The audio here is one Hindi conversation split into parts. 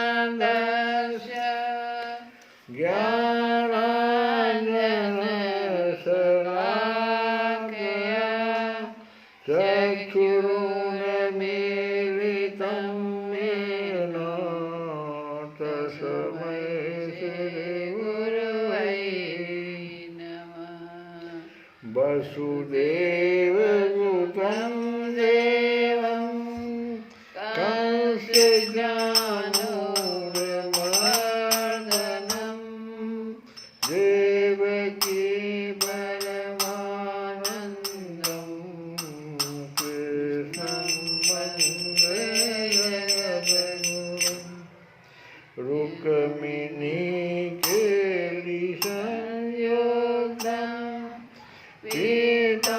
अज्ञानतिमिरान्धस्य ज्ञानाञ्जनशलाकया चक्षुरुन्मीलितं येन तस्मै श्रीगुरवे नमः। वसुदेवसुतं देवं कंसज्ञानोन्मर्दनं देवकी परमानन्दं कृष्णं वन्दे जगद्गुरुं। रुक्मिणीकेलिसंयुक्तं पीताम्बरसुशोभितं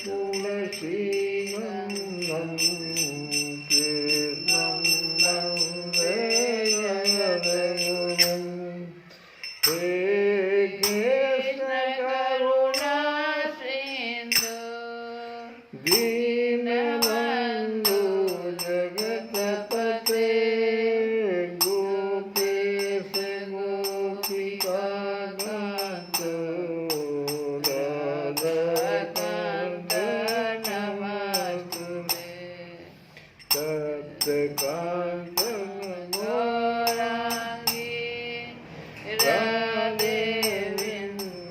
तुलसीगन्धं कृष्णं वन्दे जगद्गुरुं। हे कृष्ण करुणा सिन्धु दीनबन्धु जगत्पते गोपेश गोपिकाकान्त राधाकान्त नमस्तुते। तप्तकान्त गौराङ्गी राधे वृन्दावनेश्वरी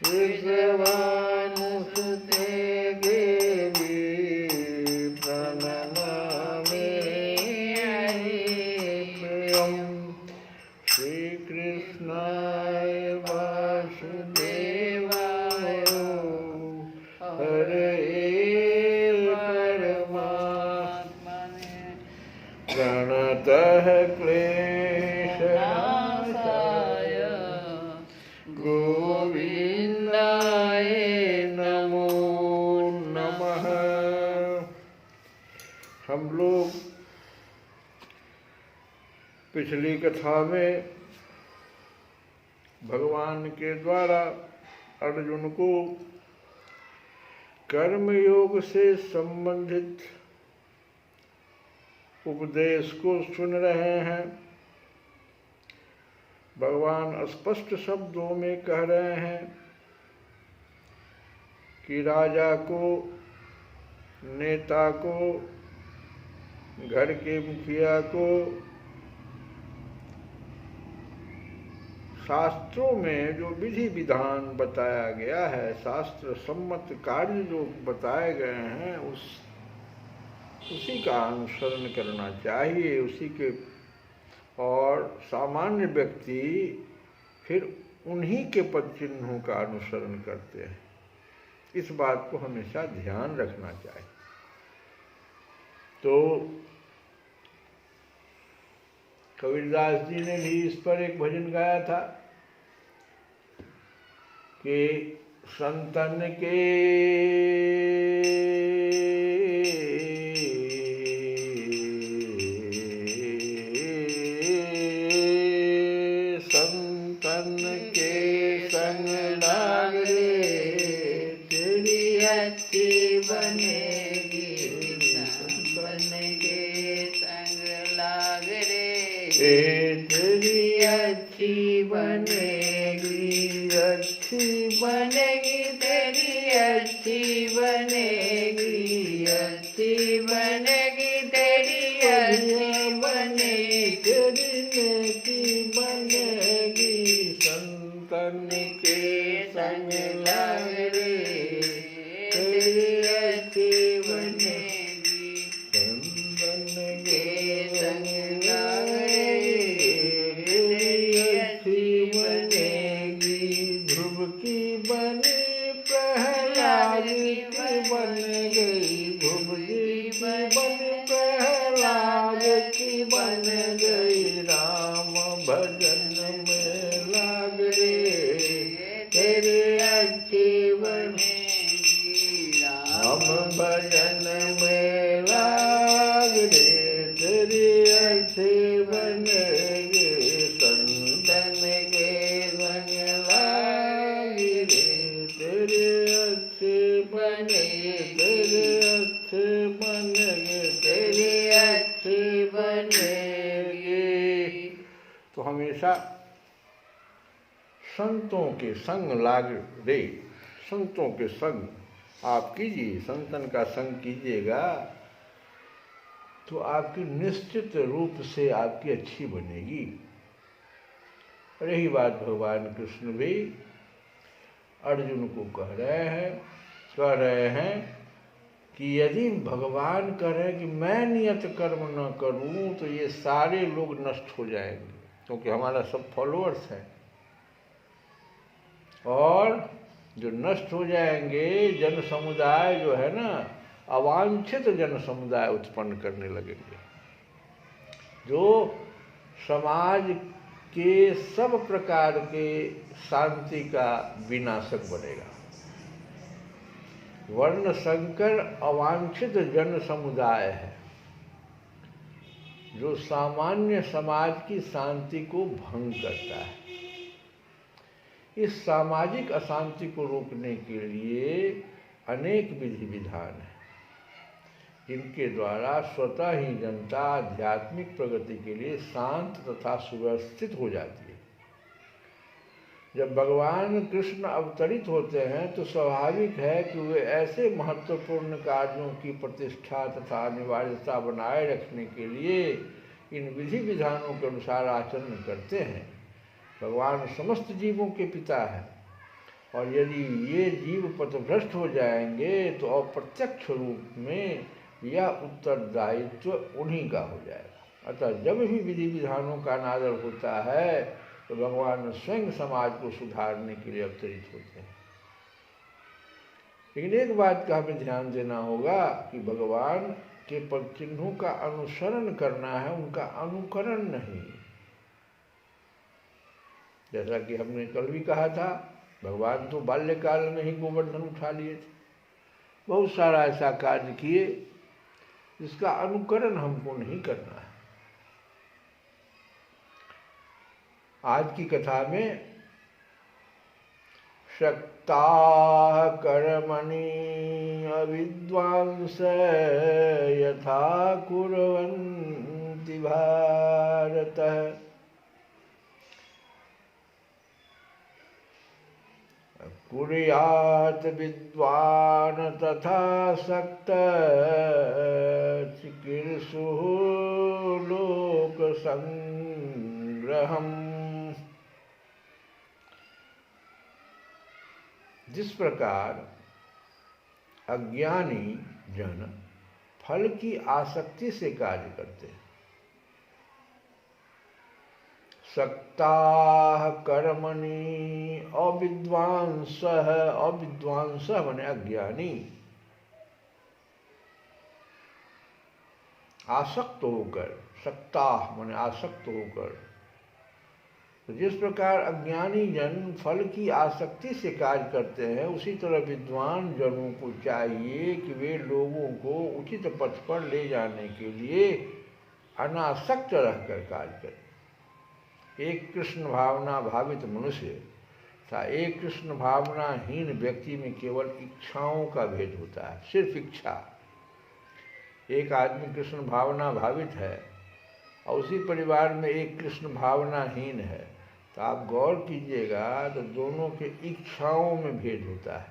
वृषभानुसुते देवी प्रणमामि हरिप्रियं। श्रीकृष्णाय वासुदेवाय हरे परमात्मने प्रणतः क्लेशनाशाय गोविन्दाय नमो नमः। हम लोग पिछली कथा में भगवान के द्वारा अर्जुन को कर्मयोग से संबंधित उपदेश को सुन रहे हैं। भगवान स्पष्ट शब्दों में कह रहे हैं कि राजा को, नेता को, घर के मुखिया को शास्त्रों में जो विधि विधान बताया गया है, शास्त्र सम्मत कार्य जो बताए गए हैं, उसी का अनुसरण करना चाहिए, उसी के। और सामान्य व्यक्ति फिर उन्हीं के पद चिन्हों का अनुसरण करते हैं। इस बात को हमेशा ध्यान रखना चाहिए। तो कबीरदास जी ने भी इस पर एक भजन गाया था कि संतन के संग लाग रे तेरी अच्छी बनेगी। संतन के संग लाग रे तेरी अच्छी बनेगी, अच्छी बनेगी तेरी अच्छी बनेगी, अच्छी बनेगी तेरी अच्छी बनेगी, तेरी नेकी बनेगी। संतन के संग लाग रे तेरी अच्छी बनेगी, संतन के संग बन गई, राम भजन में लाग रे, तेरे अच्छी बनेगी, राम भजन में लाग रे, तेरे अच्छी बनेगी, संतन के संग लाग रे, तेरे अच्छे बनेगे, तेरे अच्छे बनेगे, तेरे अच्छे बनेगे। तो हमेशा संतों के संग लाग रे, संतों के संग आप कीजिए, संतन का संग कीजिएगा तो आपकी निश्चित रूप से आपकी अच्छी बनेगी। रही बात भगवान कृष्ण भी अर्जुन को कह रहे हैं कि यदि भगवान करें कि मैं नियत कर्म न करूं तो ये सारे लोग नष्ट हो जाएंगे, क्योंकि हमारा सब फॉलोअर्स हैं, और जो नष्ट हो जाएंगे जन समुदाय जो है ना, अवांछित जन समुदाय उत्पन्न करने लगेंगे, जो समाज के सब प्रकार के शांति का विनाशक बनेगा। वर्ण संकर अवांछित जन समुदाय है जो सामान्य समाज की शांति को भंग करता है। इस सामाजिक अशांति को रोकने के लिए अनेक विधि विधान हैं, जिनके द्वारा स्वतः ही जनता आध्यात्मिक प्रगति के लिए शांत तथा सुव्यवस्थित हो जाती है। जब भगवान कृष्ण अवतरित होते हैं तो स्वाभाविक है कि वे ऐसे महत्वपूर्ण कार्यों की प्रतिष्ठा तथा अनिवार्यता बनाए रखने के लिए इन विधि विधानों के अनुसार आचरण करते हैं। भगवान समस्त जीवों के पिता हैं, और यदि ये जीव पथभ्रष्ट हो जाएंगे तो अप्रत्यक्ष रूप में यह उत्तरदायित्व उन्हीं का हो जाएगा। अतः जब भी विधि विधानों का अनादर होता है तो भगवान स्वयं समाज को सुधारने के लिए अवतरित होते हैं। लेकिन एक बात का हमें ध्यान देना होगा कि भगवान के पद चिन्हों का अनुसरण करना है, उनका अनुकरण नहीं। जैसा कि हमने कल भी कहा था, भगवान तो बाल्यकाल में ही गोवर्धन उठा लिए थे, बहुत सारा ऐसा कार्य किए जिसका अनुकरण हमको नहीं करना है। आज की कथा में शक्ता कर्मणि अविद्वांस यथा कुर्वन्ति भारत, कुर्यात् विद्वान् तथा शक्त चिकीर्षुः लोक संग्रहम्। जिस प्रकार अज्ञानी जन फल की आसक्ति से कार्य करते हैं, सक्ताः कर्मणि अविद्वांसः, अविद्वांसः माने अज्ञानी, आसक्त होकर, सक्ताः माने आसक्त होकर। तो जिस प्रकार अज्ञानी जन फल की आसक्ति से कार्य करते हैं, उसी तरह विद्वान जनों को चाहिए कि वे लोगों को उचित पथ पर ले जाने के लिए अनासक्त रहकर कार्य करें। एक कृष्ण भावना भावित मनुष्य तथा एक कृष्ण भावनाहीन व्यक्ति में केवल इच्छाओं का भेद होता है, सिर्फ इच्छा। एक आदमी कृष्ण भावना भावित है और उसी परिवार में एक कृष्ण भावनाहीन है, तो आप गौर कीजिएगा तो दोनों के इच्छाओं में भेद होता है।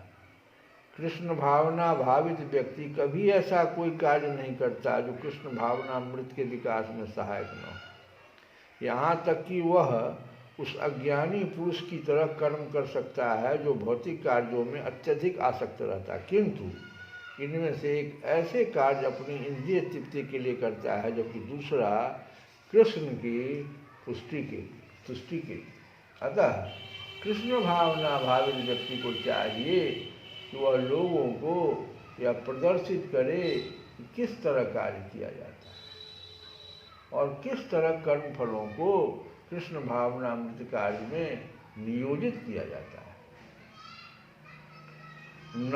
कृष्ण भावना भावित व्यक्ति कभी ऐसा कोई कार्य नहीं करता जो कृष्ण भावनामृत के विकास में सहायक न हो। यहाँ तक कि वह उस अज्ञानी पुरुष की तरह कर्म कर सकता है जो भौतिक कार्यों में अत्यधिक आसक्त रहता है, किंतु इनमें से एक ऐसे कार्य अपनी इंद्रिय तृप्ति के लिए करता है जबकि दूसरा कृष्ण की तुष्टि के लिए। अतः कृष्ण भावना भावित व्यक्ति को चाहिए कि वह लोगों को यह प्रदर्शित करे कि किस तरह कार्य किया जाता है। और किस तरह कर्म फलों को कृष्ण भावनामृत कार्य में नियोजित किया जाता है। न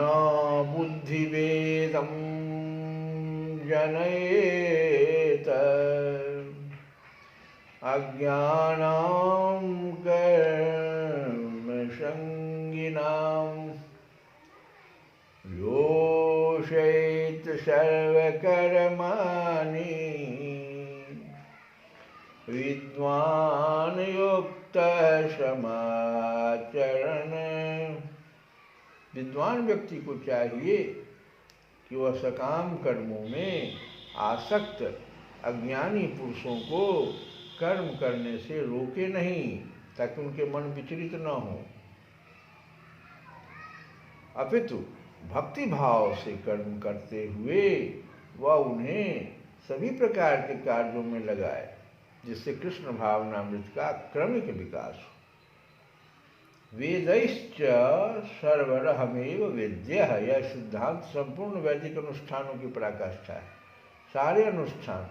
बुद्धिवेदं जनयेत अज्ञानां कर्मसंगिनां योषयेत् सर्वकर्माणि विद्वान् युक्तः समाचरण। विद्वान व्यक्ति को चाहिए कि वह सकाम कर्मों में आसक्त अज्ञानी पुरुषों को कर्म करने से रोके नहीं, ताकि उनके मन विचलित न हो, अपितु भक्ति भाव से कर्म करते हुए वह उन्हें सभी प्रकार के कार्यों में लगाए, जिससे कृष्ण भावनामृत का क्रमिक विकास हो। वेदैश्च सर्वरहमेव वेद्यः, यह सिद्धांत संपूर्ण वैदिक अनुष्ठानों की पराकाष्ठा है। सारे अनुष्ठान,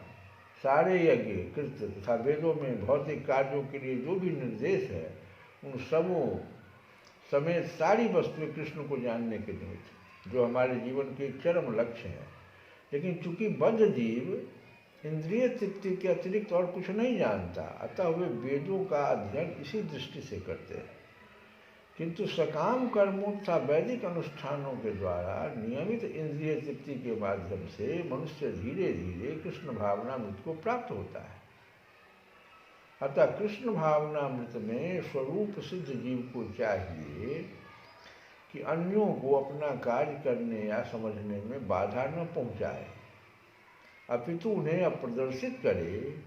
सारे यज्ञ कृत्य तथा वेदों में भौतिक कार्यों के लिए जो भी निर्देश है, उन सबों समेत सारी वस्तुएं कृष्ण को जानने के निमित्त, जो हमारे जीवन के चरम लक्ष्य है। लेकिन चूंकि बद्ध जीव इंद्रिय तृप्ति के अतिरिक्त और कुछ नहीं जानता, अतः वे वेदों का अध्ययन इसी दृष्टि से करते हैं। किंतु सकाम कर्मों तथा वैदिक अनुष्ठानों के द्वारा नियमित इंद्रिय तृप्ति के माध्यम से मनुष्य धीरे धीरे कृष्ण भावनामृत को प्राप्त होता है। अतः कृष्ण भावनामृत में स्वरूप सिद्ध जीव को चाहिए कि अन्यों को अपना कार्य करने या समझने में बाधा न पहुंचाए, अपितु उन्हें प्रदर्शित करे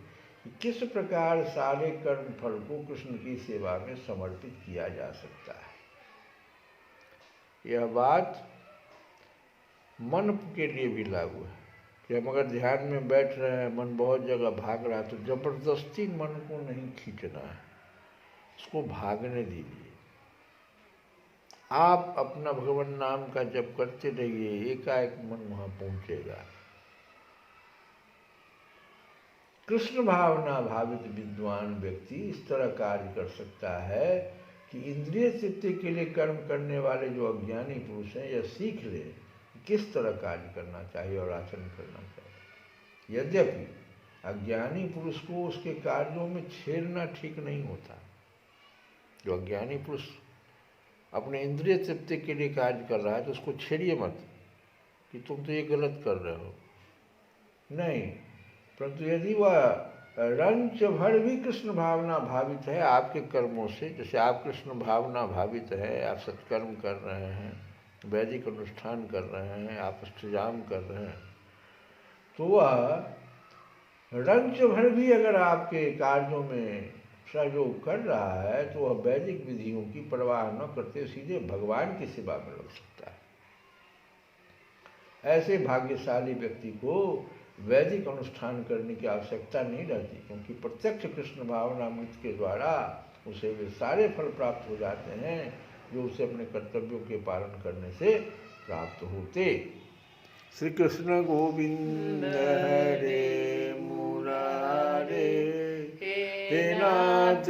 कि किस प्रकार सारे कर्म फल को कृष्ण की सेवा में समर्पित किया जा सकता है। यह बात मन के लिए भी लागू है कि हम अगर ध्यान में बैठ रहे हैं, मन बहुत जगह भाग रहा है, तो जबरदस्ती मन को नहीं खींचना है, उसको भागने दीजिए। आप अपना भगवान नाम का जप करते रहिए, एकाएक मन वहां पहुंचेगा। कृष्ण भावना भावित विद्वान व्यक्ति इस तरह कार्य कर सकता है कि इंद्रिय तृप्ति के लिए कर्म करने वाले जो अज्ञानी पुरुष हैं, यह सीख ले किस तरह कार्य करना चाहिए और आचरण करना चाहिए। यद्यपि अज्ञानी पुरुष को उसके कार्यों में छेड़ना ठीक नहीं होता। जो अज्ञानी पुरुष अपने इंद्रिय तृप्ति के लिए कार्य कर रहा है, तो उसको छेड़िए मत कि तुम तो ये गलत कर रहे हो, नहीं। परंतु यदि वह रंच भर भी कृष्ण भावना भावित है आपके कर्मों से, जैसे आप कृष्ण भावना भावित है, आप सत्कर्म कर रहे हैं, वैदिक अनुष्ठान कर रहे हैं, आप अष्टजाम कर रहे हैं, तो वह रंच भर भी अगर आपके कार्यों में सहयोग कर रहा है, तो वह वैदिक विधियों की परवाह न करते सीधे भगवान की सेवा में लग सकता है। ऐसे भाग्यशाली व्यक्ति को वैदिक अनुष्ठान करने की आवश्यकता नहीं रहती, क्योंकि प्रत्यक्ष कृष्ण भावनामृत के द्वारा उसे वे सारे फल प्राप्त हो जाते हैं जो उसे अपने कर्तव्यों के पालन करने से प्राप्त होते। श्री कृष्ण गोविंद हरे मुरारे हे नाथ